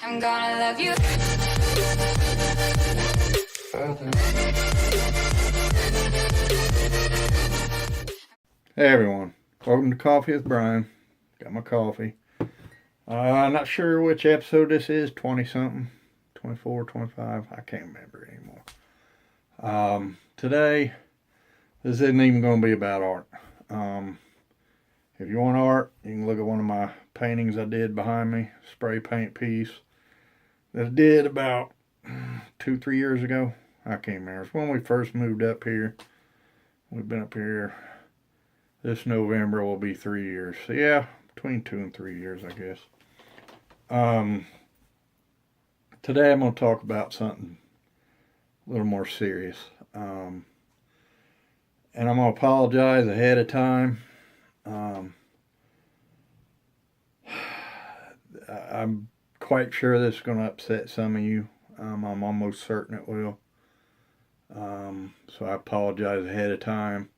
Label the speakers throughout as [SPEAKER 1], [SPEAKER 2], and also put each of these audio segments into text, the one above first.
[SPEAKER 1] I'm gonna love you.
[SPEAKER 2] Hey everyone, welcome to Coffee with Brian. Got my coffee. Not sure which episode this is, 20 something, 24, 25, I can't remember anymore. Today, this isn't even going to be about art. If you want art, you can look at one of my paintings I did behind me, spray paint piece that I did about 2-3 years ago. I can't remember. It's when we first moved up here. We've been up here. This November will be 3 years. So yeah, between 2 and 3 years, I guess. Today I'm going to talk about something a little more serious. And I'm going to apologize ahead of time. I'm quite sure this is going to upset some of you. I'm almost certain it will. So I apologize ahead of time.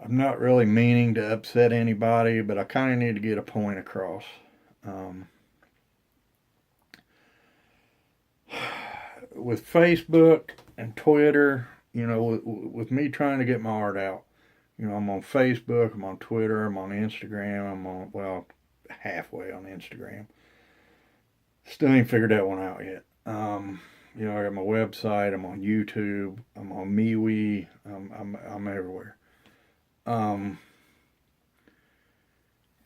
[SPEAKER 2] I'm not really meaning to upset anybody, but I kind of need to get a point across. With Facebook and Twitter, with me trying to get my art out, I'm on Facebook, I'm on Twitter, I'm on Instagram, I'm on, well, halfway on Instagram. Still ain't figured that one out yet. I got my website, I'm on YouTube, I'm on MeWe, I'm everywhere. And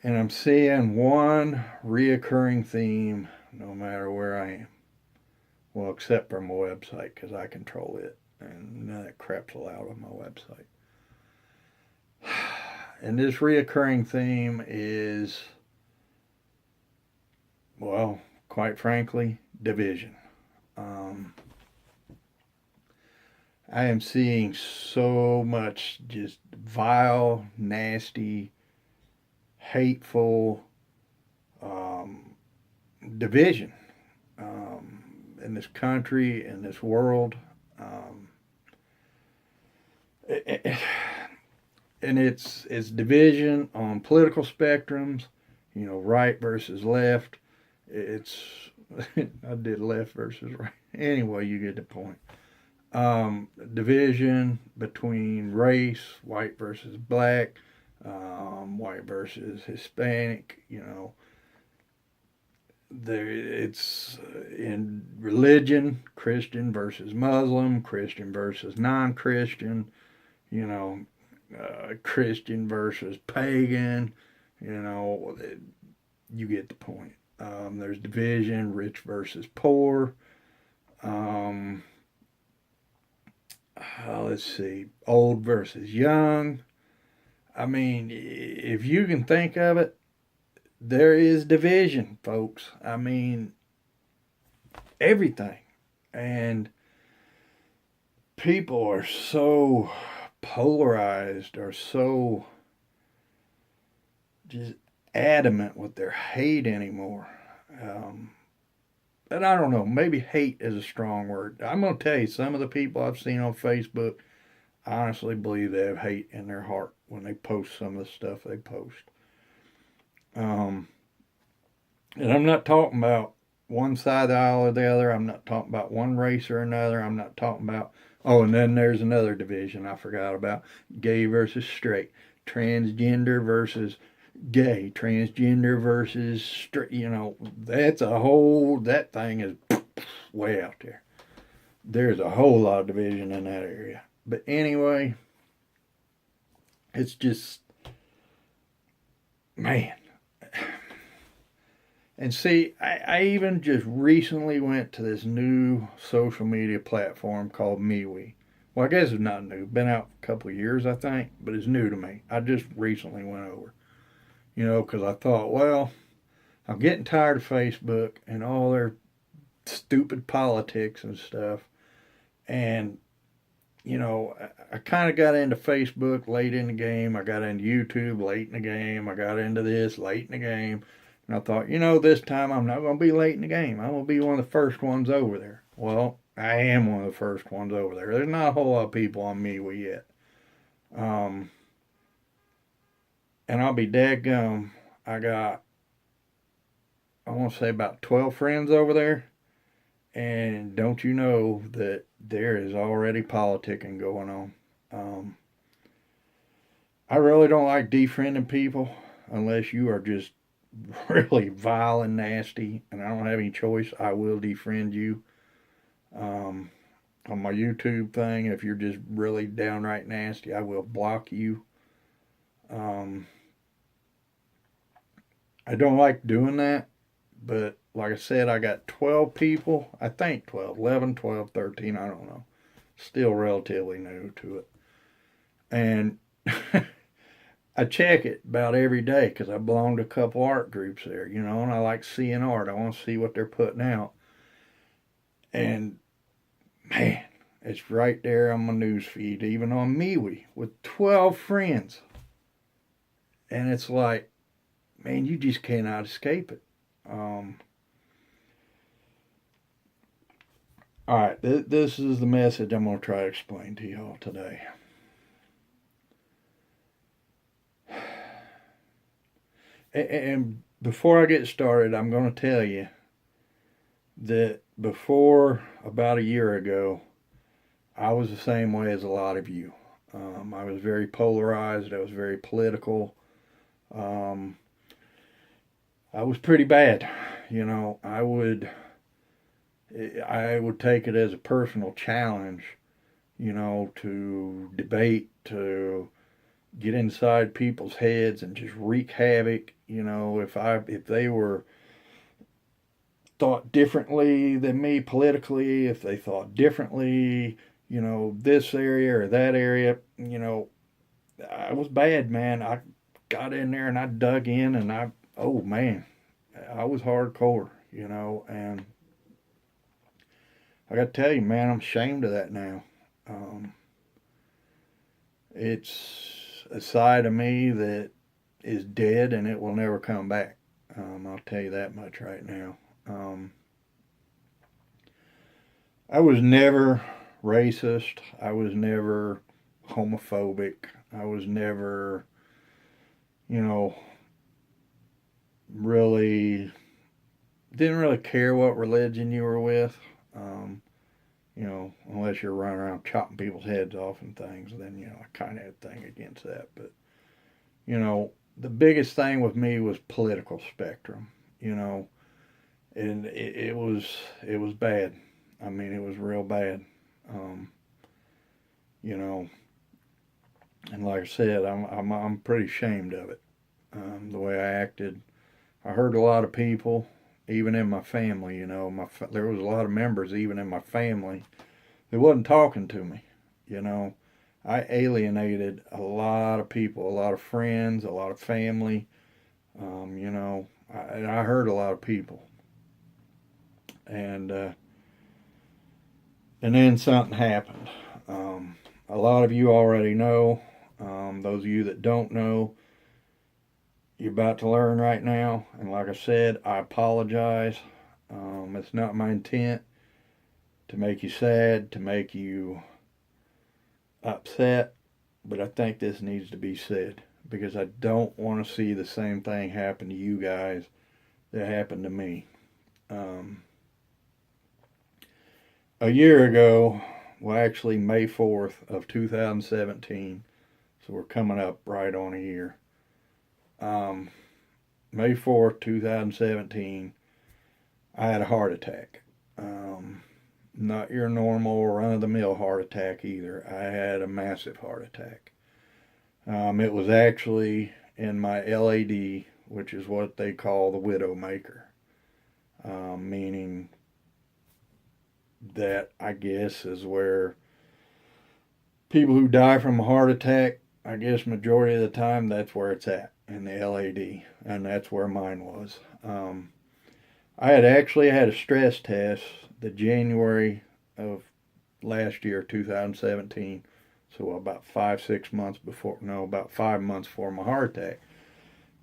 [SPEAKER 2] I'm seeing one reoccurring theme no matter where I am. Well, except for my website, because I control it, and none of that crap's allowed on my website. And this reoccurring theme is, well, quite frankly, division. I am seeing so much just vile, nasty, hateful division in this country, in this world. And it's division on political spectrums, right versus left. It's I did left versus right. Anyway, you get the point. Division between race, white versus black, white versus Hispanic. It's in religion, Christian versus Muslim, Christian versus non-Christian. Christian versus pagan. You get the point. There's division, rich versus poor. Let's see, old versus young. I mean, if you can think of it, there is division, folks. I mean, everything. And people are so polarized, or so just adamant with their hate anymore. And I don't know, maybe hate is a strong word. I'm going to tell you, some of the people I've seen on Facebook, I honestly believe they have hate in their heart when they post some of the stuff they post. And I'm not talking about one side of the aisle or the other. I'm not talking about one race or another. I'm not talking about, oh, and then there's another division I forgot about. Gay versus straight. Transgender versus gay. Transgender versus straight. That's that thing is way out there. There's a whole lot of division in that area. But anyway, it's just, man. And see, I even just recently went to this new social media platform called MeWe. Well, I guess it's not new. Been out a couple of years, I think, but it's new to me. I just recently went over. Because I thought, well, I'm getting tired of Facebook and all their stupid politics and stuff. And, I kind of got into Facebook late in the game. I got into YouTube late in the game. I got into this late in the game. And I thought, this time I'm not going to be late in the game. I'm going to be one of the first ones over there. Well, I am one of the first ones over there. There's not a whole lot of people on MeWe yet. And I'll be dadgum. I got I want to say about 12 friends over there. And don't you know that there is already politicking going on? Um, I really don't like defriending people unless you are just really vile and nasty, and I don't have any choice. I will defriend you. Um, on my YouTube thing, if you're just really downright nasty, I will block you. Um, I don't like doing that, but like I said, I got 12 people. I think 12, 11, 12, 13, I don't know. Still relatively new to it. And I check it about every day because I belong to a couple art groups there, you know, and I like seeing art. I want to see what they're putting out. And man, it's right there on my news feed, even on MeWe, with 12 friends. And it's like, man, you just cannot escape it. All right, this is the message I'm going to try to explain to y'all today. And before I get started, I'm going to tell you that before about a year ago, I was the same way as a lot of you. I was very polarized. I was very political. Um, I was pretty bad. You know, I would take it as a personal challenge, you know, to debate, to get inside people's heads and just wreak havoc. You know, if they were thought differently than me politically, if they thought differently, you know, this area or that area, you know, I was bad, man. I got in there and I dug in and oh man, I was hardcore, you know, and I got to tell you, man, I'm ashamed of that now. Um, it's a side of me that is dead and it will never come back. I'll tell you that much right now. I was never racist. I was never homophobic. I was never, you know, really didn't really care what religion you were with. Um, you know, unless you're running around chopping people's heads off and things, then, you know, I kind of had a thing against that. But, you know, the biggest thing with me was political spectrum, you know, and it was bad. I mean, it was real bad. Um, you know, and like I said, I'm pretty ashamed of it. The way I acted, I hurt a lot of people, even in my family. You know, there was a lot of members even in my family who wasn't talking to me. You know, I alienated a lot of people, a lot of friends, a lot of family. You know, I hurt a lot of people, and then something happened. A lot of you already know. Those of you that don't know, you're about to learn right now. And like I said, I apologize. It's not my intent to make you sad, to make you upset, but I think this needs to be said because I don't want to see the same thing happen to you guys that happened to me. Um, a year ago, well, actually, May 4th of 2017, so we're coming up right on a year. Um, May 4th, 2017, I had a heart attack. Not your normal run-of-the-mill heart attack either. I had a massive heart attack. It was actually in my LAD, which is what they call the widowmaker, meaning that I guess is where people who die from a heart attack, I guess majority of the time that's where it's at in the LAD, and that's where mine was. I had actually had a stress test the January of last year, 2017. So about 5 months before my heart attack.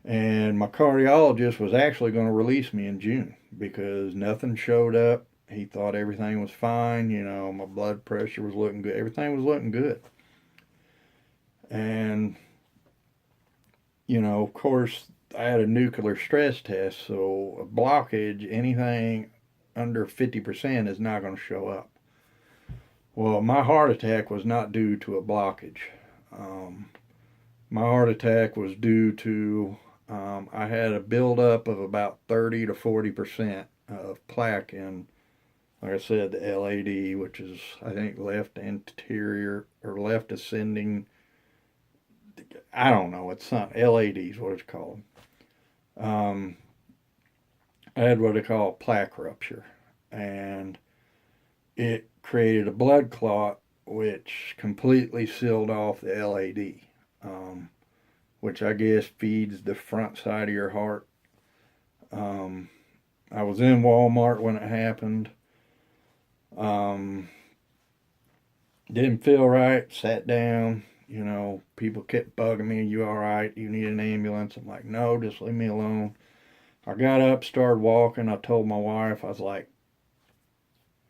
[SPEAKER 2] And my cardiologist was actually going to release me in June because nothing showed up. He thought everything was fine. You know, my blood pressure was looking good. Everything was looking good. And, you know, of course, I had a nuclear stress test, so a blockage, anything under 50% is not going to show up. Well, my heart attack was not due to a blockage. Um, my heart attack was due to I had a buildup of about 30 to 40% of plaque in, like I said, the LAD, which is, I think, left anterior or left ascending. I don't know. It's not LAD is what it's called. Um, I had what they call plaque rupture, and it created a blood clot, which completely sealed off the LAD, which I guess feeds the front side of your heart. Um, I was in Walmart when it happened. Um, didn't feel right. Sat down. You know, people kept bugging me. You all right? You need an ambulance? I'm like, no, just leave me alone. I got up, started walking. I told my wife, I was like,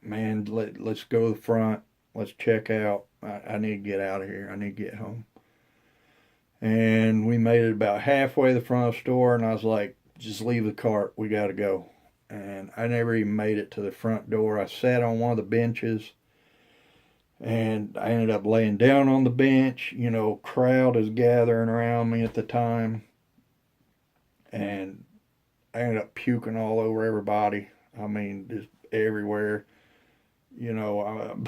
[SPEAKER 2] man, let's go to the front. Let's check out. I need to get out of here. I need to get home. And we made it about halfway to the front of the store, and I was like, just leave the cart. We got to go. And I never even made it to the front door. I sat on one of the benches, and I ended up laying down on the bench. You know, crowd is gathering around me at the time. And I ended up puking all over everybody. I mean, just everywhere. You know,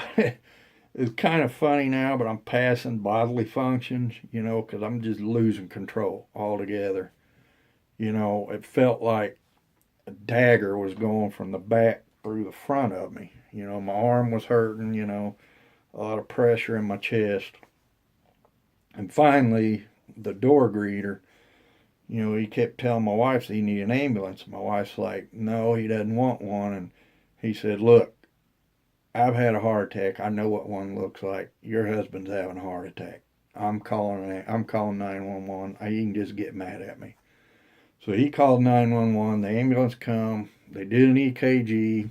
[SPEAKER 2] it's kind of funny now, but I'm passing bodily functions, you know, because I'm just losing control altogether. You know, it felt like a dagger was going from the back through the front of me. You know, my arm was hurting, you know, a lot of pressure in my chest. And finally, the door greeter, you know, he kept telling my wife that he needed an ambulance. My wife's like, no, he doesn't want one. And he said, look, I've had a heart attack. I know what one looks like. Your husband's having a heart attack. I'm calling 911. You can just get mad at me. So he called 911. The ambulance come. They did an EKG.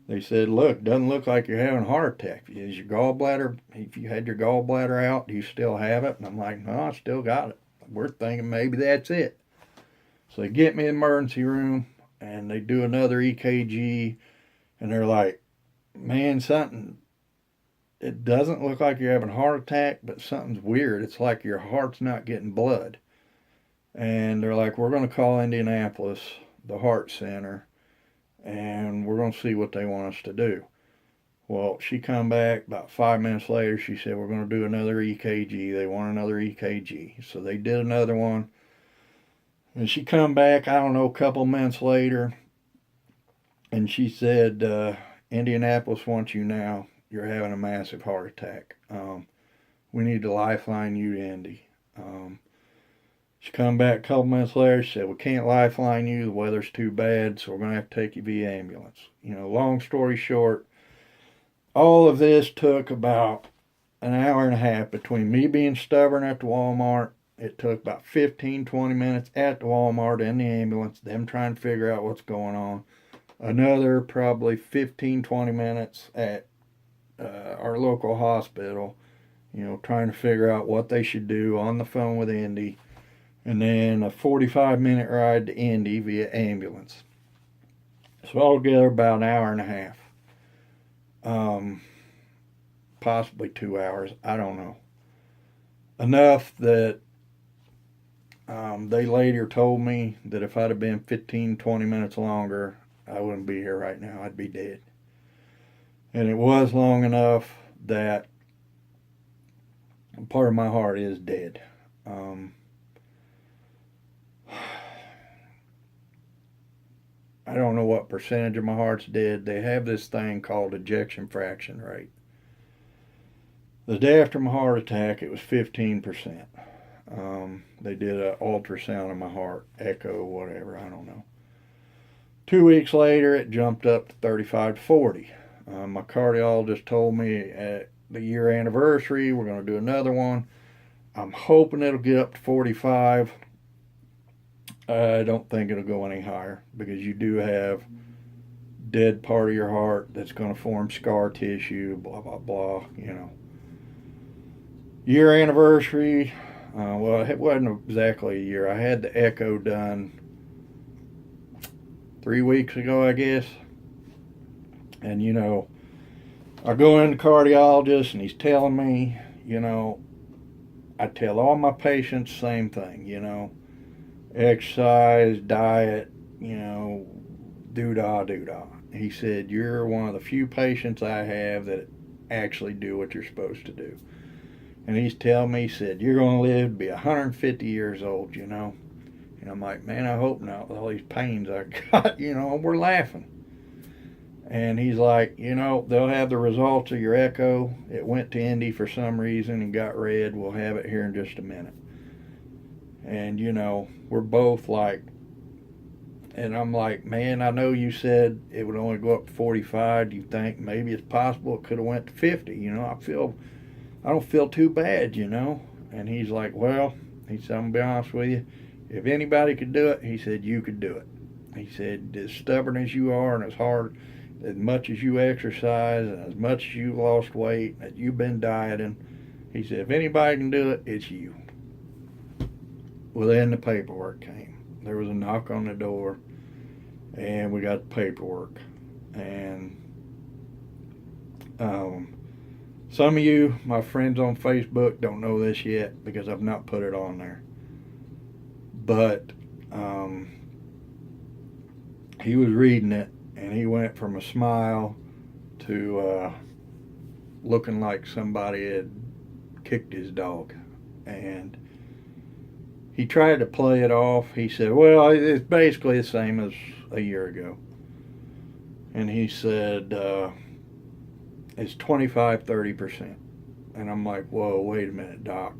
[SPEAKER 2] They said, look, doesn't look like you're having a heart attack. Is your gallbladder, if you had your gallbladder out, do you still have it? And I'm like, no, I still got it. We're thinking maybe that's it. So they get me in the emergency room, and they do another EKG. And they're like, man, it doesn't look like you're having a heart attack, but something's weird. It's like your heart's not getting blood. And they're like, we're going to call Indianapolis, the heart center, and we're going to see what they want us to do. Well, she come back about 5 minutes later. She said, we're going to do another EKG. They want another EKG. So they did another one. And she come back, I don't know, a couple of minutes later. And she said, Indianapolis wants you now. You're having a massive heart attack. We need to lifeline you to Indy. She come back a couple minutes later. She said, we can't lifeline you. The weather's too bad, so we're going to have to take you via ambulance. You know, long story short, all of this took about an hour and a half between me being stubborn at the Walmart. It took about 15, 20 minutes at the Walmart and the ambulance, them trying to figure out what's going on. Another probably 15, 20 minutes at our local hospital, you know, trying to figure out what they should do on the phone with Indy. And then a 45-minute ride to Indy via ambulance. So altogether about an hour and a half. Possibly 2 hours. I don't know. Enough that they later told me that if I'd have been 15, 20 minutes longer, I wouldn't be here right now. I'd be dead. And it was long enough that part of my heart is dead. I don't know what percentage of my heart's dead. They have this thing called ejection fraction rate. The day after my heart attack, it was 15%. They did an ultrasound of my heart, echo, whatever, I don't know. 2 weeks later, it jumped up to 35 to 40. My cardiologist told me at the year anniversary, we're going to do another one. I'm hoping it'll get up to 45. I don't think it'll go any higher because you do have dead part of your heart that's going to form scar tissue, blah, blah, blah, you know. Year anniversary, Well, it wasn't exactly a year. I had the echo done 3 weeks ago, I guess. And, I go in the cardiologist and he's telling me, I tell all my patients same thing, exercise, diet, doo-dah, doo-dah. He said, you're one of the few patients I have that actually do what you're supposed to do. And he's telling me, he said, you're going to live to be 150 years old, And I'm like, man, I hope not with all these pains I got, we're laughing. And he's like, they'll have the results of your echo. It went to Indy for some reason and got red. We'll have it here in just a minute. And, we're both like, and I'm like, man, I know you said it would only go up to 45. Do you think maybe it's possible it could have went to 50? I don't feel too bad, And he's like, well, he said, I'm going to be honest with you. If anybody could do it, he said, you could do it. He said, as stubborn as you are and as hard, as much as you exercise and as much as you lost weight, that you've been dieting, he said, if anybody can do it, it's you. Well, then the paperwork came. There was a knock on the door, and we got the paperwork. And some of you, my friends on Facebook, don't know this yet because I've not put it on there. But he was reading it, and he went from a smile to looking like somebody had kicked his dog. And he tried to play it off. He said, well, it's basically the same as a year ago. And he said, it's 25-30%. And I'm like, whoa, wait a minute, doc.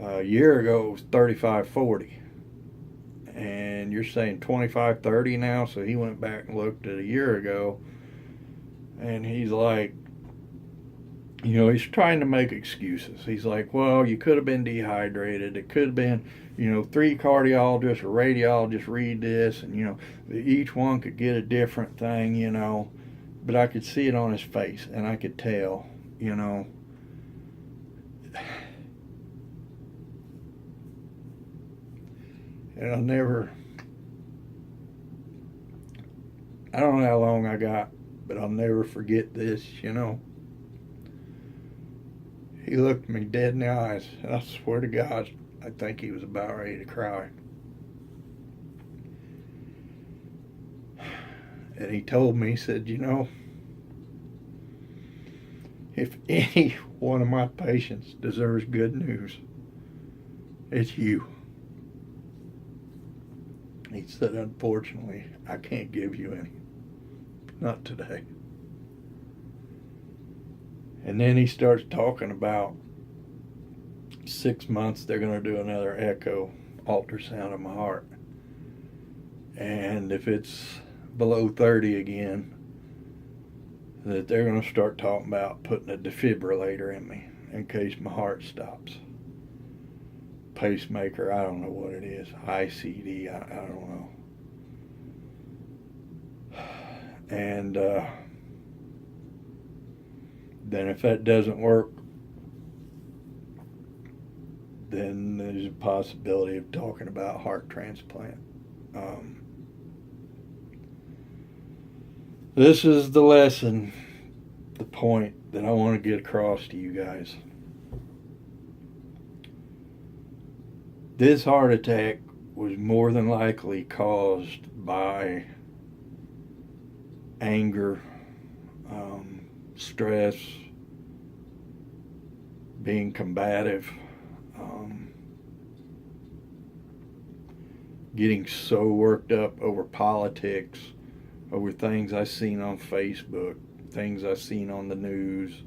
[SPEAKER 2] A year ago it was 35-40. And you're saying 25-30 now? So he went back and looked at a year ago. And he's like, he's trying to make excuses. He's like, well, you could have been dehydrated. It could have been, 3 cardiologists or radiologists read this, and, each one could get a different thing, But I could see it on his face, and I could tell, And I don't know how long I got, but I'll never forget this, He looked me dead in the eyes, and I swear to God, I think he was about ready to cry. And he told me, he said, if any one of my patients deserves good news, it's you. He said, unfortunately, I can't give you any. Not today. And then he starts talking about 6 months they're going to do another echo ultrasound of my heart. And if it's below 30 again, that they're going to start talking about putting a defibrillator in me in case my heart stops. Pacemaker, I don't know what it is. ICD, I don't know. And then if that doesn't work, then there's a possibility of talking about heart transplant. This is the lesson, the point that I want to get across to you guys. This heart attack was more than likely caused by anger, stress, being combative, getting so worked up over politics, over things I seen on Facebook, things I seen on the news,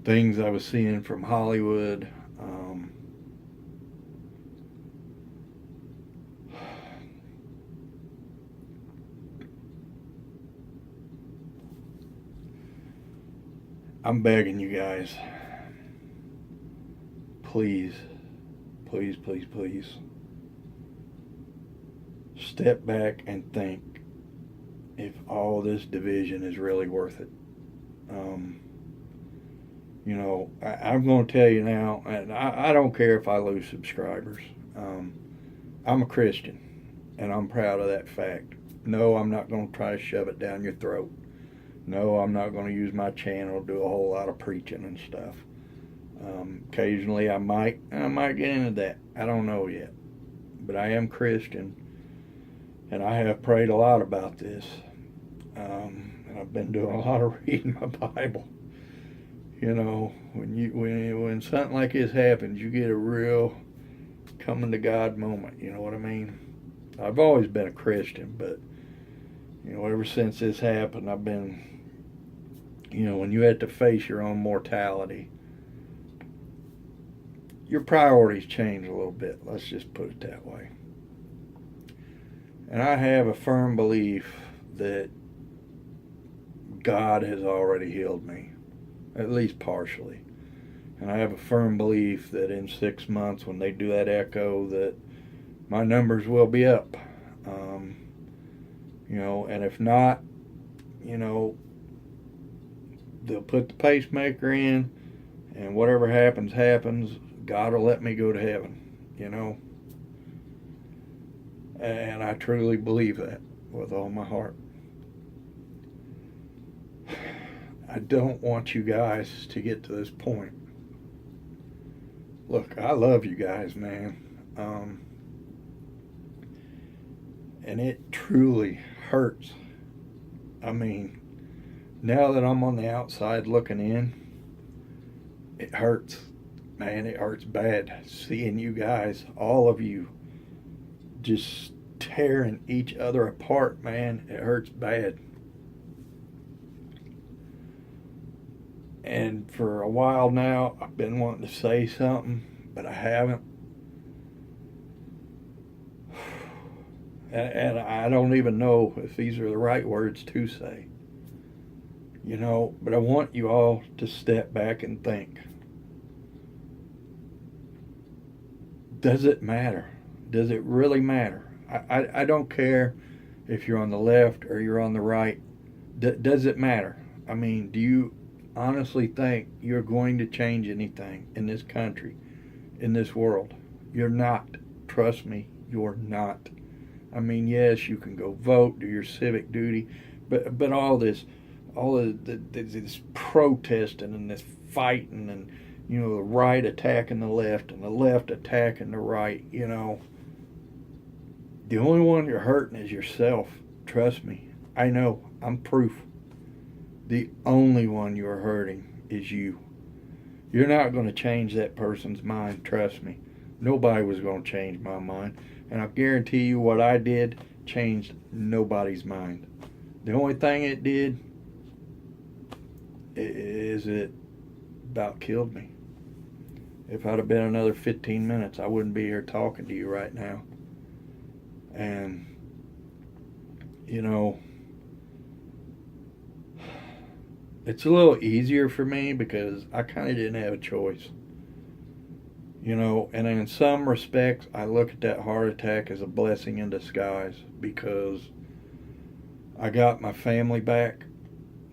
[SPEAKER 2] things I was seeing from Hollywood. I'm begging you guys, please, please, please, please, step back and think if all this division is really worth it. I'm going to tell you now, and I don't care if I lose subscribers. I'm a Christian, and I'm proud of that fact. No, I'm not going to try to shove it down your throat. No, I'm not going to use my channel to do a whole lot of preaching and stuff. Occasionally, I might get into that. I don't know yet, but I am Christian, and I have prayed a lot about this. And I've been doing a lot of reading my Bible. When something like this happens, you get a real coming to God moment. You know what I mean? I've always been a Christian, but ever since this happened, I've been, when you have to face your own mortality, your priorities change a little bit. Let's just put it that way. And I have a firm belief that God has already healed me, at least partially. And I have a firm belief that in 6 months, when they do that echo, that my numbers will be up. And if not, they'll put the pacemaker in, and whatever happens, happens. God will let me go to heaven, And I truly believe that with all my heart. I don't want you guys to get to this point. Look, I love you guys, man. And it truly hurts. I mean, now that I'm on the outside looking in, it hurts. Man, it hurts bad seeing you guys, all of you, just tearing each other apart, man. It hurts bad. And for a while now, I've been wanting to say something, but I haven't. And I don't even know if these are the right words to say. But I want you all to step back and think. Does it matter? Does it really matter? I don't care if you're on the left or you're on the right. Does it matter? I mean, do you honestly think you're going to change anything in this country, in this world? You're not. Trust me, you're not. I mean, yes, you can go vote, do your civic duty, but all this protesting and this fighting and the right attacking the left and the left attacking the right, the only one you're hurting is yourself. Trust me. I know. I'm proof. The only one you're hurting is you. You're not going to change that person's mind. Trust me. Nobody was going to change my mind. And I guarantee you what I did changed nobody's mind. The only thing it did is it about killed me. If I'd have been another 15 minutes, I wouldn't be here talking to you right now. And, it's a little easier for me because I kind of didn't have a choice. And in some respects, I look at that heart attack as a blessing in disguise because I got my family back,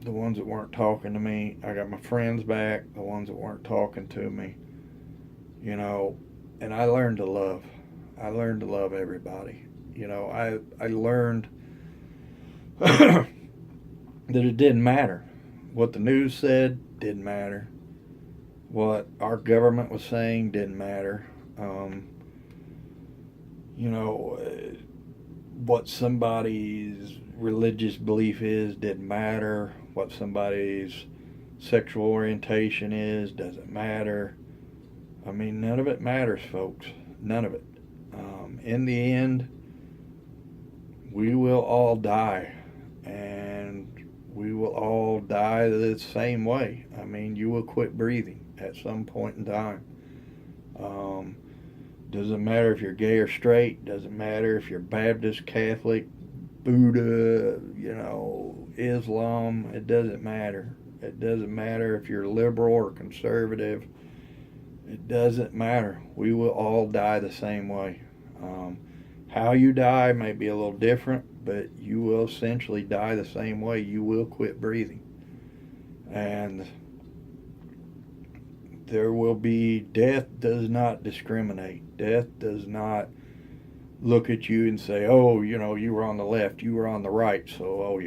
[SPEAKER 2] the ones that weren't talking to me. I got my friends back, the ones that weren't talking to me. And I learned to love. I learned to love everybody. I learned that it didn't matter. What the news said didn't matter. What our government was saying didn't matter. What somebody's religious belief is didn't matter. What somebody's sexual orientation is doesn't matter. I mean, none of it matters, folks. None of it. In the end, we will all die. And we will all die the same way. I mean, you will quit breathing at some point in time. Doesn't matter if you're gay or straight. Doesn't matter if you're Baptist, Catholic, Buddha, Islam. It doesn't matter. It doesn't matter if you're liberal or conservative. It doesn't matter. We will all die the same way. How you die may be a little different, but you will essentially die the same way. You will quit breathing. And there will be, death does not discriminate. Death does not look at you and say, oh, you were on the left, you were on the right, so,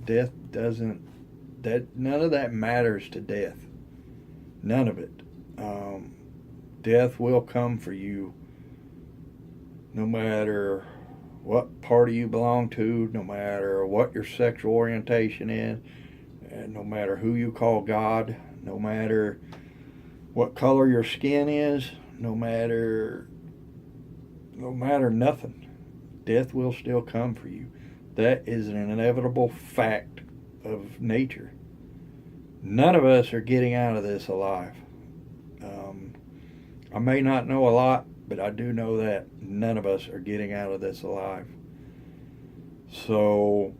[SPEAKER 2] death doesn't, none of that matters to death. None of it. Death will come for you no matter what party you belong to, no matter what your sexual orientation is, and no matter who you call God, no matter what color your skin is, no matter nothing. Death will still come for you. That is an inevitable fact of nature. None of us are getting out of this alive. I may not know a lot, but I do know that none of us are getting out of this alive. So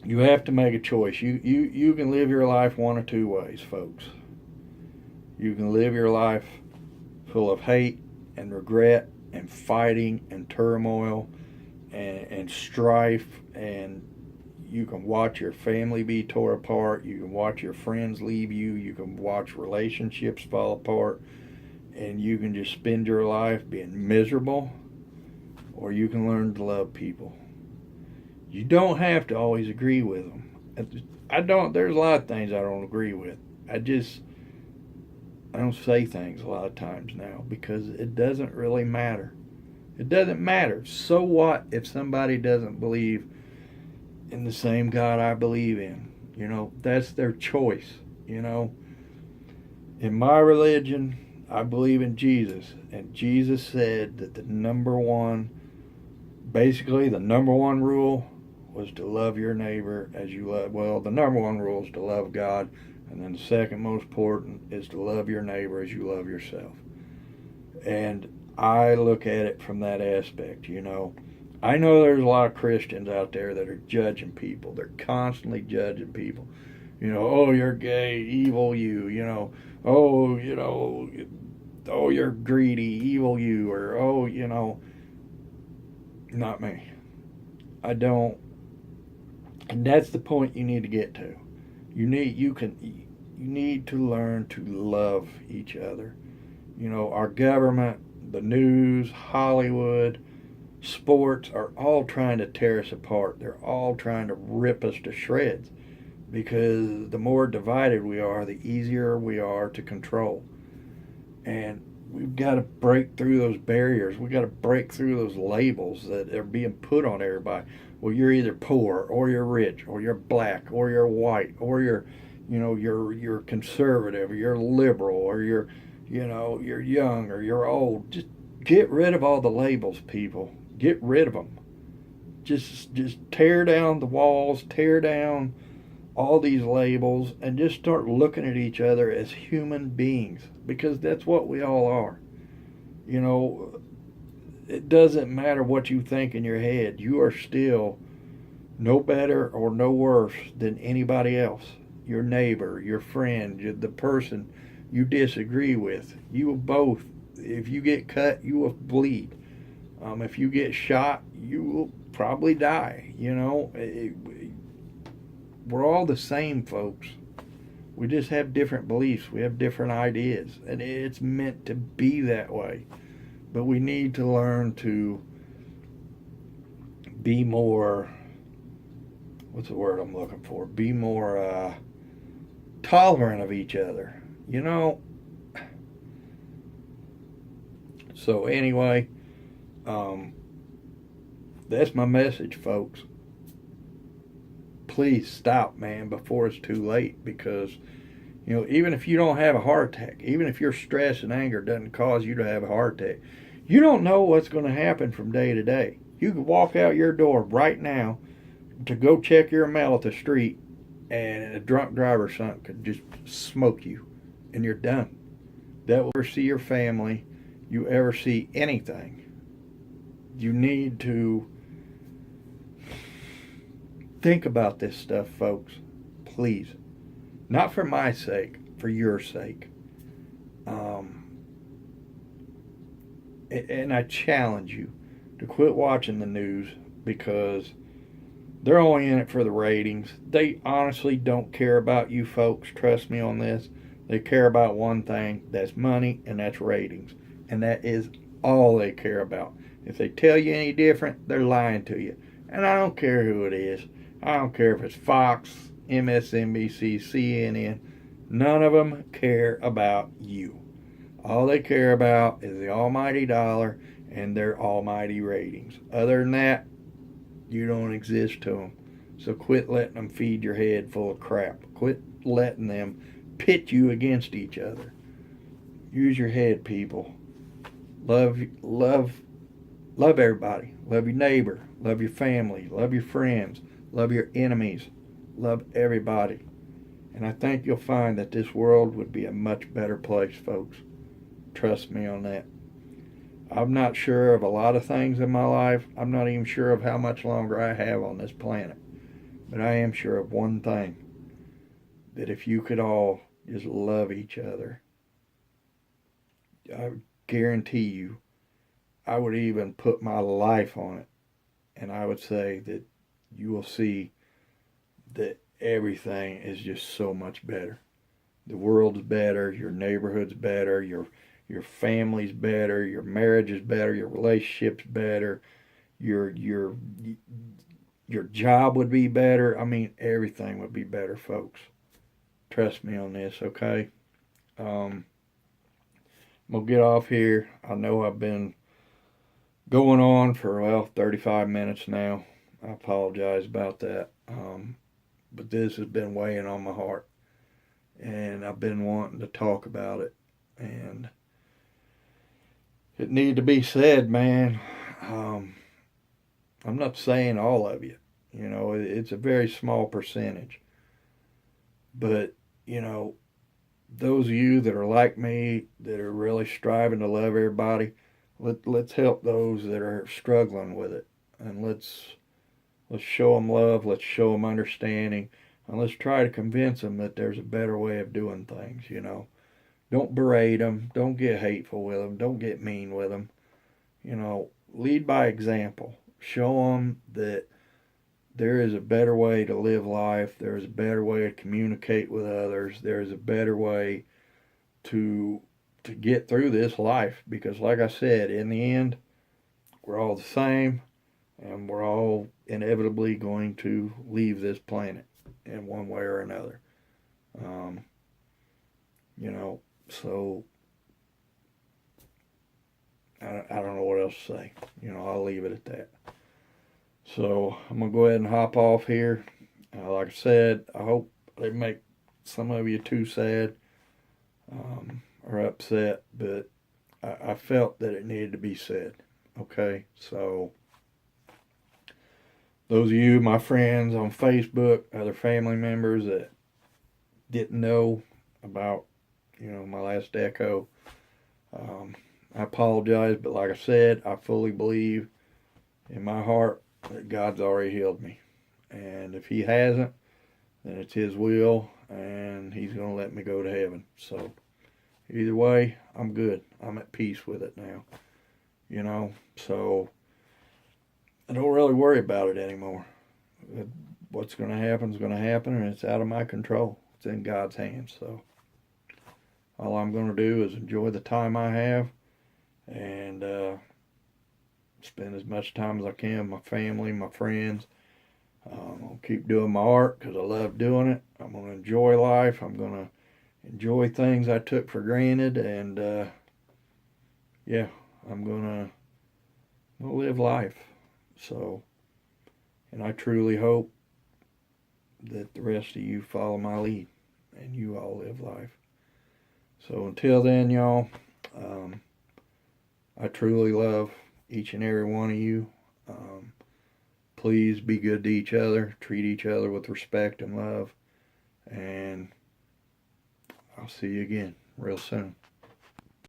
[SPEAKER 2] you have to make a choice. You can live your life one of two ways, folks. You can live your life full of hate and regret and fighting and turmoil and strife, and you can watch your family be tore apart, you can watch your friends leave you, you can watch relationships fall apart, and you can just spend your life being miserable, or you can learn to love people. You don't have to always agree with them. There's a lot of things I don't agree with. I don't say things a lot of times now because it doesn't really matter. It doesn't matter. So what if somebody doesn't believe in the same God I believe in? That's their choice. In my religion, I believe in Jesus. And Jesus said that the number one rule was to love your neighbor as you love. Well, the number one rule is to love God. And then the second most important is to love your neighbor as you love yourself. And I look at it from that aspect, I know there's a lot of Christians out there that are judging people. They're constantly judging people. Oh, you're gay, evil you, oh, oh, you're greedy, evil you, or, not me. I don't. And that's the point you need to get to. You need to learn to love each other. Our government, the news, Hollywood, sports are all trying to tear us apart. They're all trying to rip us to shreds because the more divided we are, the easier we are to control. And we've got to break through those barriers. We've got to break through those labels that are being put on everybody. Well, you're either poor or you're rich or you're black or you're white or you're conservative or you're liberal or you're young or you're old. Just get rid of all the labels, people. Get rid of them. Just tear down the walls, tear down all these labels, and just start looking at each other as human beings, because that's what we all are. It doesn't matter what you think in your head. You are still no better or no worse than anybody else. Your neighbor, your friend, the person you disagree with. You will both, if you get cut, you will bleed. If you get shot, you will probably die. We're all the same, folks. We just have different beliefs. We have different ideas. And it's meant to be that way. But we need to learn to be more, what's the word I'm looking for? Be more tolerant of each other. So anyway, that's my message, folks. Please stop, man, before it's too late, because even if you don't have a heart attack, even if your stress and anger doesn't cause you to have a heart attack, you don't know what's going to happen from day to day. You could walk out your door right now to go check your mail at the street, and a drunk driver or something could just smoke you, and you're done. That will ever see your family, you ever see anything. You need to think about this stuff, folks. Please. Not for my sake, for your sake. And I challenge you to quit watching the news, because they're only in it for the ratings. They honestly don't care about you folks. Trust me on this. They care about one thing, that's money and that's ratings. And that is all they care about. If they tell you any different, they're lying to you. And I don't care who it is. I don't care if it's Fox, MSNBC, CNN. None of them care about you. All they care about is the almighty dollar and their almighty ratings. Other than that, you don't exist to them. So quit letting them feed your head full of crap. Quit letting them pit you against each other. Use your head, people. Love, love, love everybody. Love your neighbor. Love your family. Love your friends. Love your enemies. Love everybody. And I think you'll find that this world would be a much better place, folks. Trust me on that. I'm not sure of a lot of things in my life. I'm not even sure of how much longer I have on this planet. But I am sure of one thing. That if you could all just love each other, I guarantee you, I would even put my life on it. And I would say that you will see that everything is just so much better. The world's better, your neighborhood's better, your family's better, your marriage is better, your relationship's better, your job would be better. I mean, everything would be better, folks. Trust me on this, okay? I'm going to get off here. I know I've been going on for, 35 minutes now. I apologize about that. But this has been weighing on my heart. And I've been wanting to talk about it. And it needed to be said, man. I'm not saying all of you. You know, it's a very small percentage. But, you know, those of you that are like me, that are really striving to love everybody, let's help those that are struggling with it. And let's show them love. Let's show them understanding. And let's try to convince them that there's a better way of doing things, you know. Don't berate them. Don't get hateful with them. Don't get mean with them. You know, lead by example. Show them that there is a better way to live life. There is a better way to communicate with others. There is a better way to get through this life. Because like I said, in the end, we're all the same. And we're all inevitably going to leave this planet in one way or another. You know, so I don't know what else to say. You know, I'll leave it at that. So I'm going to go ahead and hop off here. Like I said, I hope they make some of you too sad or upset, but I felt that it needed to be said. Okay, so those of you, my friends on Facebook, other family members that didn't know about, you know, my last echo, I apologize, but like I said, I fully believe in my heart that God's already healed me. And if he hasn't, then it's his will, and he's going to let me go to heaven. So either way, I'm good. I'm at peace with it now. You know, so I don't really worry about it anymore. What's going to happen is going to happen, and it's out of my control. It's in God's hands. So all I'm going to do is enjoy the time I have and spend as much time as I can with my family, my friends. I'm going to keep doing my art because I love doing it. I'm going to enjoy life. I'm going to enjoy things I took for granted. And, I'm going to live life. So, and I truly hope that the rest of you follow my lead and you all live life. So until then, y'all, I truly love each and every one of you. Please be good to each other. Treat each other with respect and love. And I'll see you again real soon.